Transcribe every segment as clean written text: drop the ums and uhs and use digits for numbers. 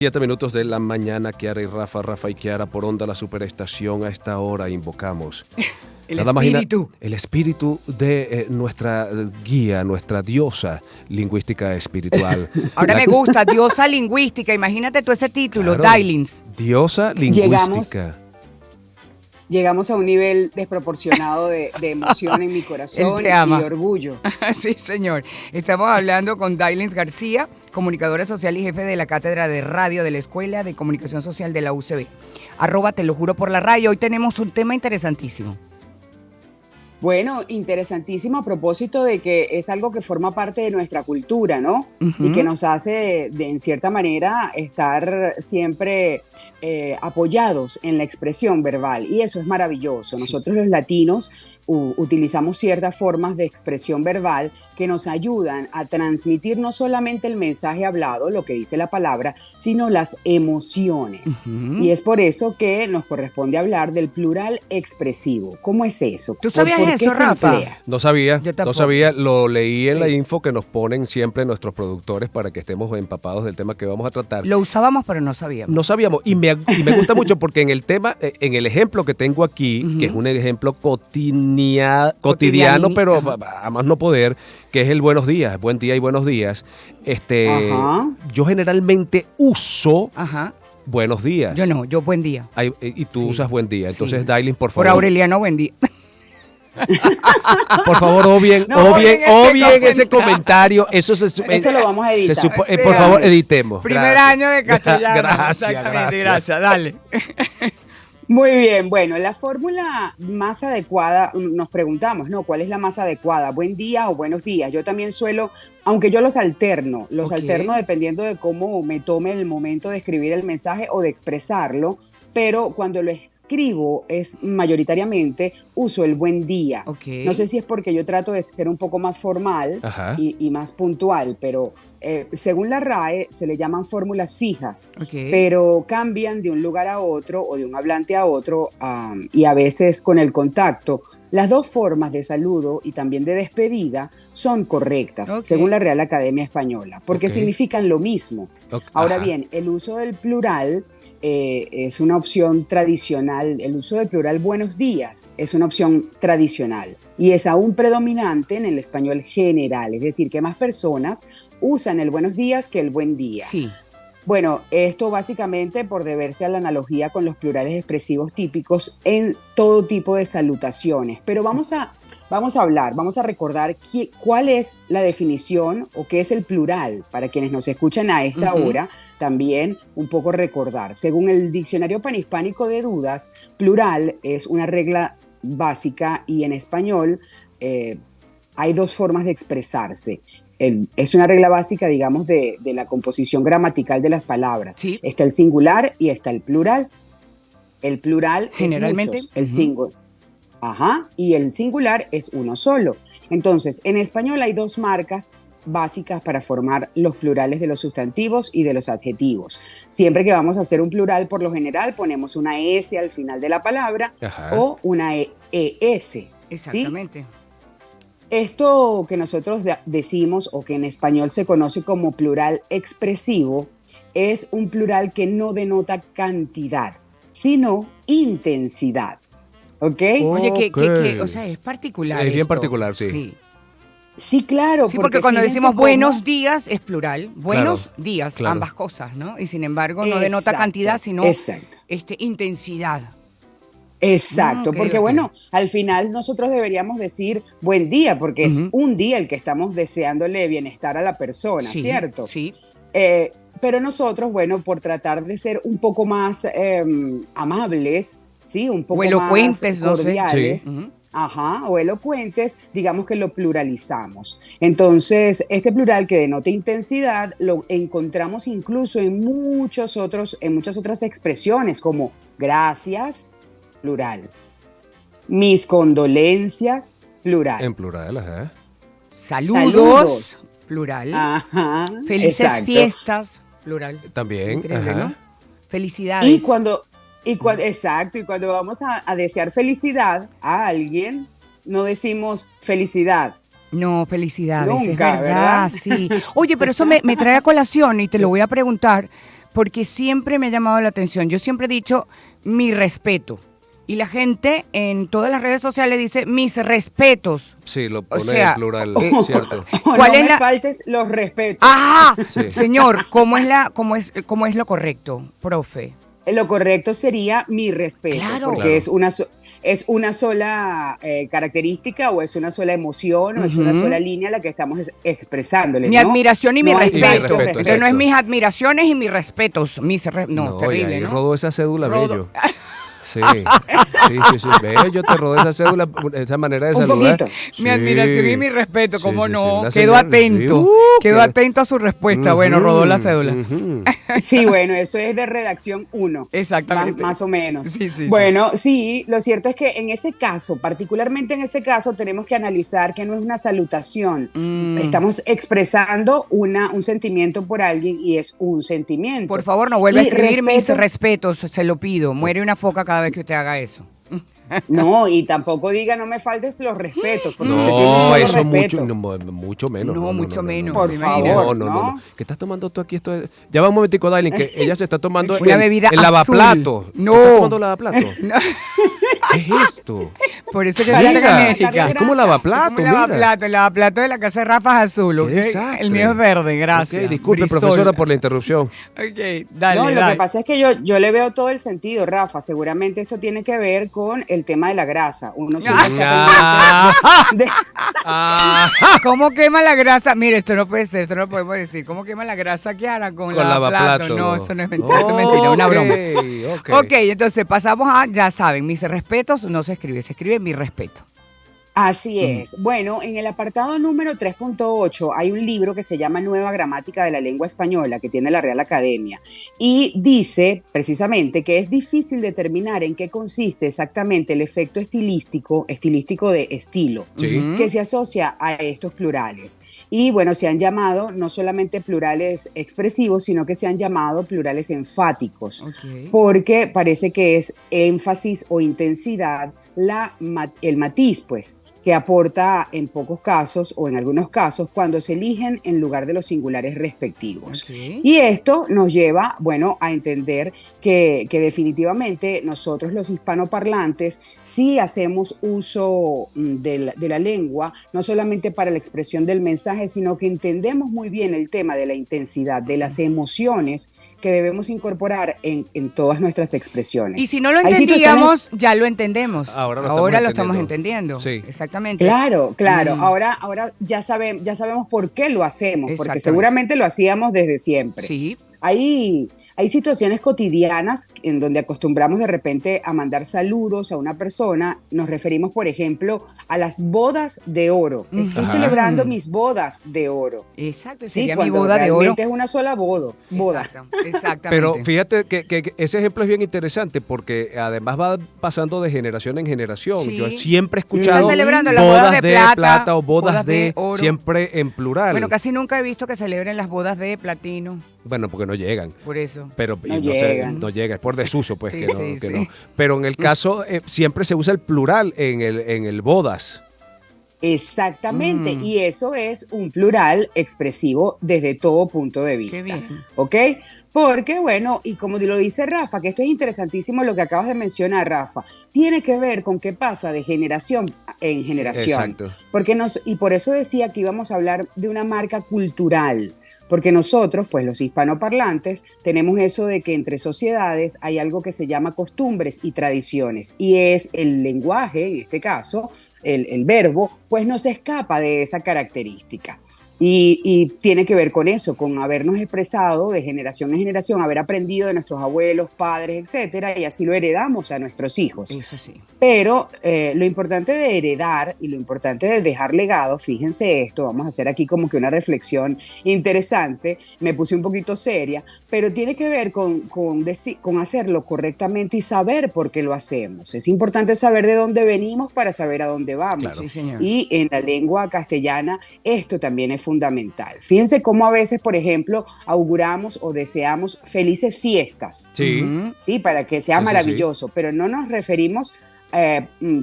7 minutos de la mañana, Kiara y Rafa y Kiara por Onda La Superestación. A esta hora invocamos el espíritu. El espíritu de nuestra guía, nuestra diosa lingüística espiritual. Ahora me gusta, diosa lingüística. Imagínate tú ese título, Claro, Dailins. Diosa lingüística. Llegamos a un nivel desproporcionado de emoción en mi corazón y de orgullo. Sí, señor. Estamos hablando con Dailins García, comunicadora social y jefe de la Cátedra de Radio de la Escuela de Comunicación Social de la UCB. @ Te lo juro por la radio. Hoy tenemos un tema interesantísimo. Bueno, interesantísimo a propósito de que es algo que forma parte de nuestra cultura, ¿no? Uh-huh. Y que nos hace, en cierta manera, estar siempre apoyados en la expresión verbal. Y eso es maravilloso. Nosotros los latinos utilizamos ciertas formas de expresión verbal que nos ayudan a transmitir no solamente el mensaje hablado, lo que dice la palabra, sino las emociones. Uh-huh. Y es por eso que nos corresponde hablar del plural expresivo. ¿Cómo es eso? ¿Tú sabías eso, Rafa? No sabía, lo leí en la info que nos ponen siempre nuestros productores para que estemos empapados del tema que vamos a tratar. Lo usábamos, pero no sabíamos. No sabíamos, y me gusta mucho porque en el tema, en el ejemplo que tengo aquí, uh-huh, que es un ejemplo cotidiano, pero a más no poder, que es el buenos días, buen día y buenos días. Yo generalmente uso buenos días. Yo no, yo buen día. Y tú usas buen día. Entonces, Dailin, por favor. Por Aureliano, buen día. Por favor, obvien ese comentario. Eso lo vamos a editar. Por favor, editemos. Primer año de castellano. Gracias. Dale. Muy bien, bueno, la fórmula más adecuada, nos preguntamos, ¿no? ¿Cuál es la más adecuada? ¿Buen día o buenos días? Yo también suelo, aunque yo los alterno dependiendo de cómo me tome el momento de escribir el mensaje o de expresarlo, pero cuando lo escribo es mayoritariamente uso el buen día. Okay. No sé si es porque yo trato de ser un poco más formal y más puntual, pero según la RAE se le llaman fórmulas fijas, pero cambian de un lugar a otro o de un hablante a otro y a veces con el contacto. Las dos formas de saludo y también de despedida son correctas, según la Real Academia Española, porque significan lo mismo. Ahora bien, el uso del plural es una opción tradicional. El uso del plural buenos días es una opción tradicional y es aún predominante en el español general, es decir, que más personas usan el buenos días que el buen día. Sí. Bueno, esto básicamente por deberse a la analogía con los plurales expresivos típicos en todo tipo de salutaciones. Pero vamos a recordar cuál es la definición o qué es el plural para quienes nos escuchan a esta hora, también un poco recordar. Según el Diccionario Panhispánico de Dudas, plural es una regla básica y en español hay dos formas de expresarse. Es una regla básica, digamos, de la composición gramatical de las palabras. Sí. Está el singular y está el plural. El plural generalmente es muchos, el singular. Y el singular es uno solo. Entonces, en español hay dos marcas básicas para formar los plurales de los sustantivos y de los adjetivos. Siempre que vamos a hacer un plural, por lo general ponemos una S al final de la palabra o una ES. Exactamente. ¿Sí? Esto que nosotros decimos o que en español se conoce como plural expresivo es un plural que no denota cantidad, sino intensidad. ¿Ok? Oye, o sea, es particular. Es bien particular, sí. Sí, claro. Sí, porque cuando decimos buenos días es plural. Buenos días, ambas cosas, ¿no? Y sin embargo no denota cantidad, sino intensidad. Exacto, porque bueno, al final nosotros deberíamos decir buen día, porque es un día el que estamos deseándole bienestar a la persona, ¿cierto? Sí. Pero nosotros, bueno, por tratar de ser un poco más amables, ¿sí? Un poco elocuentes, más cordiales, no sé. O elocuentes, digamos que lo pluralizamos. Entonces, este plural que denota intensidad lo encontramos incluso en muchas otras expresiones, como gracias, plural. Mis condolencias, plural. En plural, Saludos, plural. Felices fiestas, plural. También. Increíble, ¿no? Felicidades. Y cuando vamos a desear felicidad a alguien, no decimos felicidad, No, felicidades, Nunca, es verdad, ¿verdad? sí. Oye, pero eso me trae a colación y te lo voy a preguntar porque siempre me ha llamado la atención. Yo siempre he dicho mi respeto. Y la gente en todas las redes sociales dice mis respetos. Sí, lo O pone sea, en plural, ¿cierto? ¿Cuál no me faltes los respetos. ¡Ah! Sí. Señor, ¿cómo es lo correcto, profe? Lo correcto sería mi respeto, Claro. porque Claro. es una sola característica o es una sola emoción o es una sola línea la que estamos expresándole. Mi ¿no? admiración y mi No hay respeto. faltos respeto, Pero no es exacto. mis admiraciones y mis respetos. No, y terrible, ahí ¿no? rodó esa cédula, Rodo. bello. Sí, sí. Ve, yo te rodé esa cédula, esa manera de Un saludar. poquito. Mi admiración y mi respeto, Sí, ¿cómo sí, no? una Quedo señora, atento. sí, Quedo que- atento a su respuesta. Bueno, rodó la cédula. Ujú. Sí, bueno, eso es de redacción 1. Exactamente. Más o menos. Sí. Bueno, sí, lo cierto es que en ese caso, particularmente en ese caso, tenemos que analizar que no es una salutación. Estamos expresando un sentimiento por alguien y es un sentimiento. Por favor, no vuelva a Y escribir mis respeto- respetos, se lo pido. Muere una foca cada vez que usted haga eso. No, y tampoco diga no me faltes los respetos, porque usted tiene un No, solo eso respeto. mucho menos. No, mucho menos, Por me favor, imagino. ¿no? ¿Qué estás tomando tú aquí? Ya va un momentico, Dailin, que ella se está tomando Una bebida el azul. lavaplato. No. ¿Estás tomando lavaplato? ¿Qué es esto? Por eso que Mira, es tan enérgica. es como lavaplato, Como mira. el lavaplato de la casa de Rafa es azul, ¿ok? Qué desastre. El mío es verde, gracias. Ok, disculpe, Brisol. profesora, por la interrupción. Ok, dale, No, lo dale. que pasa es que yo le veo todo el sentido, Rafa. Seguramente esto tiene que ver con el tema de la grasa. Uno siempre está pendiente de- ¿Cómo quema la grasa? Mire, esto no puede ser, esto no lo podemos decir. ¿Cómo quema la grasa, Kiara? Con lavaplato. No, eso no es mentira, eso es mentira, una broma. Ok, entonces pasamos a, ya saben, mis respetos no se escribe mi respeto. Así es. Bueno, en el apartado número 3.8 hay un libro que se llama Nueva Gramática de la Lengua Española que tiene la Real Academia y dice precisamente que es difícil determinar en qué consiste exactamente el efecto estilístico de estilo, Sí. que se asocia a estos plurales. Y bueno, se han llamado no solamente plurales expresivos, sino que se han llamado plurales enfáticos, porque parece que es énfasis o intensidad el matiz, pues, que aporta en pocos casos o en algunos casos cuando se eligen en lugar de los singulares respectivos. Y esto nos lleva, bueno, a entender que definitivamente nosotros los hispanoparlantes sí hacemos uso de la lengua, no solamente para la expresión del mensaje, sino que entendemos muy bien el tema de la intensidad, de las emociones que debemos incorporar en todas nuestras expresiones. Y si no lo Hay entendíamos, ya lo entendemos. Ahora lo estamos entendiendo. Sí. Exactamente. Claro. Ahora ya sabemos por qué lo hacemos, porque Exactamente. seguramente lo hacíamos desde siempre. Sí. Hay situaciones cotidianas en donde acostumbramos de repente a mandar saludos a una persona. Nos referimos, por ejemplo, a las bodas de oro. Estoy celebrando mis bodas de oro. Exacto, Sí, sería mi cuando boda de oro. realmente es una sola boda. Exactamente. Pero fíjate que ese ejemplo es bien interesante porque además va pasando de generación en generación. Sí. Yo siempre he escuchado Están celebrando las bodas de plata, o bodas de oro. siempre en plural. Bueno, casi nunca he visto que celebren las bodas de platino, Bueno, porque no llegan. por eso. Pero No llegan. no llega, es por desuso, pues, Sí, que no. sí, que sí. no. Pero en el caso, siempre se usa el plural en el bodas. Exactamente, y eso es un plural expresivo desde todo punto de vista. Qué bien. ¿Ok? Porque, bueno, y como lo dice Rafa, que esto es interesantísimo lo que acabas de mencionar, Rafa, tiene que ver con qué pasa de generación en generación. Exacto. Y por eso decía que íbamos a hablar de una marca cultural. Porque nosotros, pues los hispanoparlantes, tenemos eso de que entre sociedades hay algo que se llama costumbres y tradiciones. Y es el lenguaje, en este caso, el verbo, pues no se escapa de esa característica. Y tiene que ver con eso, con habernos expresado de generación en generación, haber aprendido de nuestros abuelos, padres, etcétera, y así lo heredamos a nuestros hijos. Es así. Pero lo importante de heredar y lo importante de dejar legado, fíjense esto, vamos a hacer aquí como que una reflexión interesante, me puse un poquito seria, pero tiene que ver con hacerlo correctamente y saber por qué lo hacemos. Es importante saber de dónde venimos para saber a dónde vamos. Claro. Sí, señor. Y en la lengua castellana esto también es fundamental. Fíjense cómo a veces, por ejemplo, auguramos o deseamos felices fiestas. Sí. Ujú. Sí, para que sea Sí, sí, maravilloso, pero no nos referimos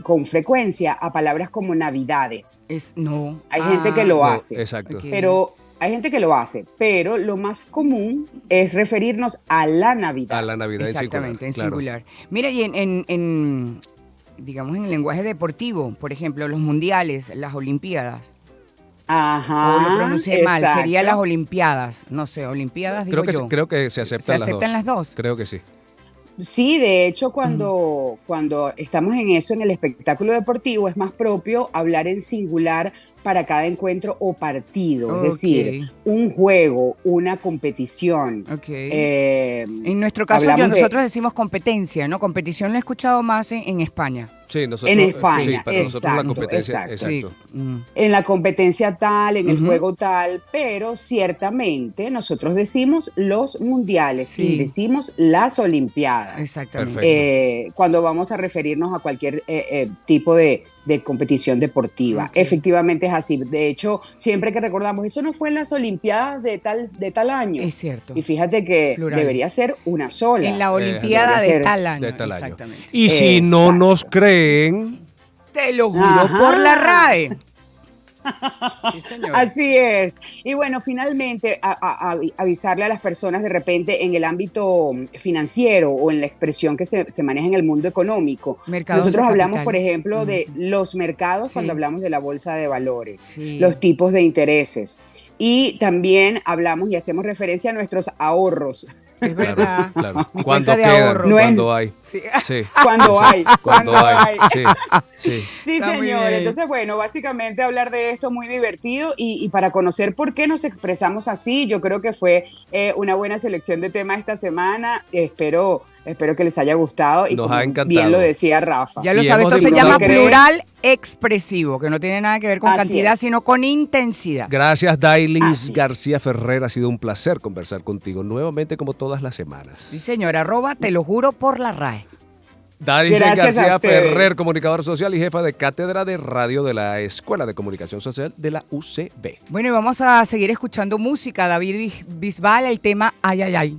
con frecuencia a palabras como navidades. No. Hay gente que lo hace. Exacto. Okay. Pero hay gente que lo hace, pero lo más común es referirnos a la Navidad. A la Navidad exactamente, en singular. Mira, y digamos en el lenguaje deportivo, por ejemplo, los mundiales, las olimpiadas. Ajá. O lo pronuncié mal, exacto. sería las olimpiadas. No sé, olimpiadas digo yo. Creo que se aceptan las dos. ¿Se aceptan las dos? Creo que sí. Sí, de hecho, cuando estamos en eso, en el espectáculo deportivo, es más propio hablar en singular para cada encuentro o partido. Es decir, un juego, una competición. En nuestro caso, nosotros decimos competencia, ¿no? Competición lo he escuchado más en España. Sí, nosotros, en España, sí, para exacto, nosotros la competencia, exacto. Sí. En la competencia tal, en el juego tal, pero ciertamente nosotros decimos los mundiales y decimos las olimpiadas. Exactamente. Cuando vamos a referirnos a cualquier tipo de competición deportiva. Efectivamente es así. De hecho, siempre que recordamos, eso no fue en las olimpiadas de tal año. Es cierto. Y fíjate que Plural. debería ser una sola. En la olimpiada de tal año. Exactamente. Y si no nos creen, te lo juro por la RAE. Sí, así es. Y bueno, finalmente avisarle a las personas de repente en el ámbito financiero o en la expresión que se maneja en el mundo económico. Mercados Nosotros hablamos, capitales. por ejemplo, de los mercados cuando hablamos de la bolsa de valores, Sí. los tipos de intereses. Y también hablamos y hacemos referencia a nuestros ahorros. Es verdad. Claro. Mi Cuando cuenta de quedan, ahorro. cuando hay. Sí. Sí. Cuando hay. Cuando hay. Sí. Sí, señor. Entonces, bueno, básicamente hablar de esto muy divertido y para conocer por qué nos expresamos así, yo creo que fue una buena selección de temas esta semana. Espero que les haya gustado y nos como ha encantado. bien lo decía Rafa. Ya lo Y sabes, esto se hemos llama disfrutado. plural expresivo, que no tiene nada que ver con Así cantidad, es. sino con intensidad. Gracias, Dailins Así es. García Ferrer. Ha sido un placer conversar contigo nuevamente como todas las semanas. Sí, señor, @ te lo juro por la RAE. Dailins Gracias a García ustedes. Ferrer, comunicador social y jefa de cátedra de radio de la Escuela de Comunicación Social de la UCB. Bueno, y vamos a seguir escuchando música. David Bisbal, el tema Ay, ay, ay.